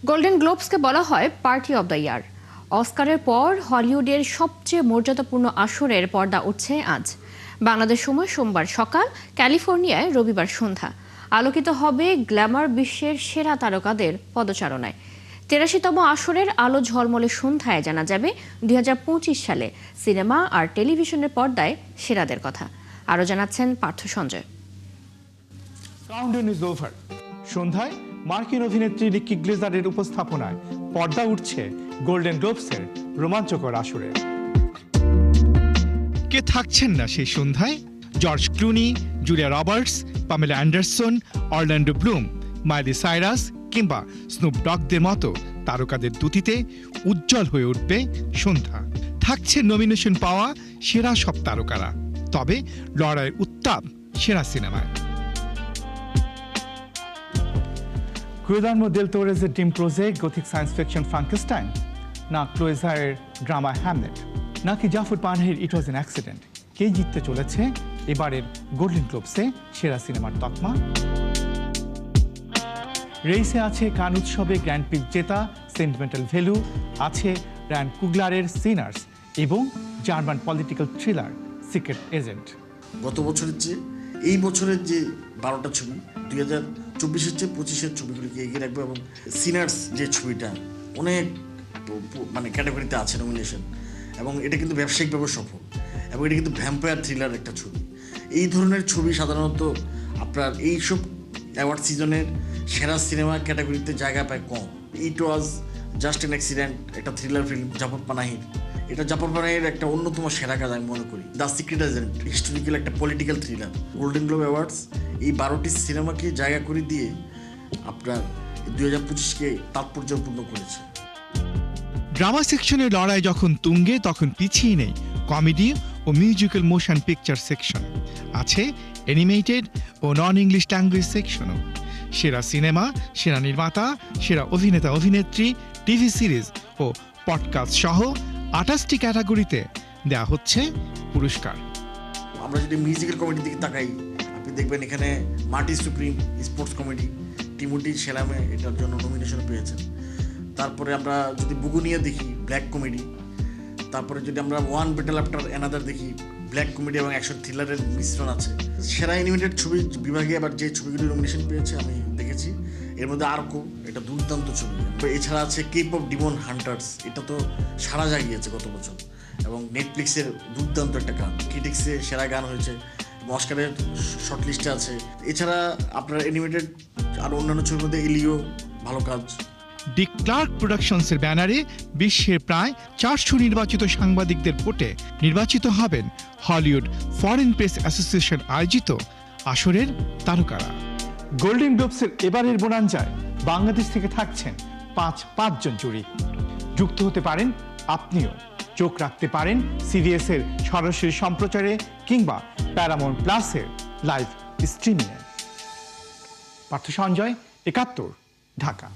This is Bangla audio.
গোল্ডেন গ্লোবসকে বলা হয় পার্টি অব দ্য ইয়ার। অস্কারের পর হলিউডের সবচেয়ে মর্যাদাপূর্ণ আসরের পর্দা উঠছে আজ। বাংলাদেশ সময় সোমবার সকাল, ক্যালিফোর্নিয়ায় রবিবার সন্ধ্যা। আলোকিত হবে গ্ল্যামার বিশ্বের সেরা তারকাদের পদচারণায়। ৮৩তম আসরের আলো ঝলমলে সন্ধ্যায় জানা যাবে ২০২৫ সালে সিনেমা আর টেলিভিশনের পর্দায় সেরাদের কথা। আরও জানাচ্ছেন Partha Sanjay. Countdown is over. সন্ধ্যায় মার্কিন অভিনেত্রী রিকি গ্লেজারের উপস্থাপনায় পর্দা উঠছে গোল্ডেন গ্লোবসের রোমাঞ্চকর আসরে। কে থাকছেন না সেই সন্ধ্যায়? George Clooney, Julia Roberts, Pamela Anderson, Orlando Bloom, মাইলি Cyrus কিংবা স্নুপ ডগদের মতো তারকাদের দুতিতে উজ্জ্বল হয়ে উঠবে সন্ধ্যা। থাকছে নমিনেশন পাওয়া সেরা সব তারকারা। তবে লড়াইয়ের উত্তাপ সেরা সিনেমায়। Guillermo del Toro's dream project Gothic science fiction Frankenstein, না ক্লোয়ে জারের ড্রামা হ্যামলেট, নাকি জাফর পানাহির ইট ওয়াজ অ্যান অ্যাক্সিডেন্ট? কে জিততে চলেছে এবারের গোল্ডেন গ্লোবসে সেরা সিনেমার তকমা? রেইসে আছে কান উৎসবে গ্র্যান্ড প্রিক্স জেতা সেন্টিমেন্টাল ভ্যালু, আছে রায়ান কুগলারের সিনার্স এবং German political thriller secret agent. গত বছরের চেয়ে এই বছরের যে 12টা ছবি 2024-এর চেয়ে 25-এর ছবিগুলিকে এগিয়ে রাখবে, এবং সিনার্স যে ছবিটা অনেক ক্যাটাগরিতে আছে নমিনেশন, এবং এটা কিন্তু ব্যবসায়িকভাবে সফল, এবং এটা কিন্তু ভ্যাম্পায়ার থ্রিলার একটা ছবি। এই ধরনের ছবি সাধারণত আপনার এইসব অ্যাওয়ার্ড সিজনের সেরা সিনেমা ক্যাটাগরিতে জায়গা পায় কম। ইট ওয়াজ জাস্ট অ্যান অ্যাক্সিডেন্ট একটা থ্রিলার ফিল্ম জাফর পানাহির, এটা জাফর পানাহির একটা অন্যতম সেরা কাজ আমি মনে করি। দ্য সিক্রেট এজেন্ট হিস্টোরিক্যাল একটা political thriller. Golden globe awards এই 12টি সিনেমাকে জায়গা করে দিয়ে আপনার 2025-কে তাৎপর্যপূর্ণ করেছে। ড্রামা সেকশনের লড়াই যখন তুঙ্গে, তখন পিছিয়ে নেই কমেডি ও মিউজিক্যাল মোশন পিকচার সেকশন। আছে অ্যানিমেটেড ও নন ইংলিশ ল্যাঙ্গুয়েজ সেকশনও। সেরা সিনেমা, সেরা নির্মাতা, সেরা অভিনেতা অভিনেত্রী, টিভি সিরিজ ও পডকাস্ট সহ 28টি ক্যাটাগরিতে দেওয়া হচ্ছে পুরস্কার। আমরা যদি মিউজিক্যাল কমেডির দিকে তাকাই, আপনি দেখবেন এখানে মার্টি সুপ্রিম স্পোর্টস কমেডি, টিমোথি শেলামে এটার জন্য নমিনেশন পেয়েছেন। তারপরে আমরা যদি বুগুনিয়া দেখি ব্ল্যাক কমেডি, তারপরে যদি আমরা ওয়ান ব্যাটল আফটার অ্যানাদার দেখি ব্ল্যাক কমেডি এবং অ্যাকশন থ্রিলারের মিশ্রণ আছে। সেরা অ্যানিমেটেড ছবি বিভাগে আবার যে ছবিগুলি নমিনেশন পেয়েছে আমি দেখেছি, এর মধ্যে আর্কো এটা দুর্দান্ত ছবি। এছাড়া আছে কেপ অফ ডিমন হান্টার্স, এটা তো সারা জাগিয়েছে গত বছর, এবং নেটফ্লিক্সের দুর্দান্ত একটা গান, ক্রিটিক্সে সেরা গান হয়েছে, অস্কারের শর্ট লিস্টে আছে। এছাড়া আপনার অ্যানিমেটেড আর অন্যান্য ছবির মধ্যে এলিও ভালো কাজ। ডি ক্লার্ক প্রোডাকশনসের ব্যানারে বিশ্বের প্রায় 400 নির্বাচিত সাংবাদিকদের ভোটে নির্বাচিত হবেন হলিউড ফরেন প্রেস অ্যাসোসিয়েশন আয়োজিত আসরের তারকারা। গোল্ডেন গ্লোবসের এবারের বোনাঞ্জায় বাংলাদেশ থেকে থাকছেন পাঁচজন জুরি। যুক্ত হতে পারেন আপনিও। চোখ রাখতে পারেন সিবিএস এর সরাসরি সম্প্রচারে কিংবা প্যারামাউন্ট প্লাসের লাইভ স্ট্রিমিংয়ে। পার্থ সঞ্জয়, ৭১, ঢাকা।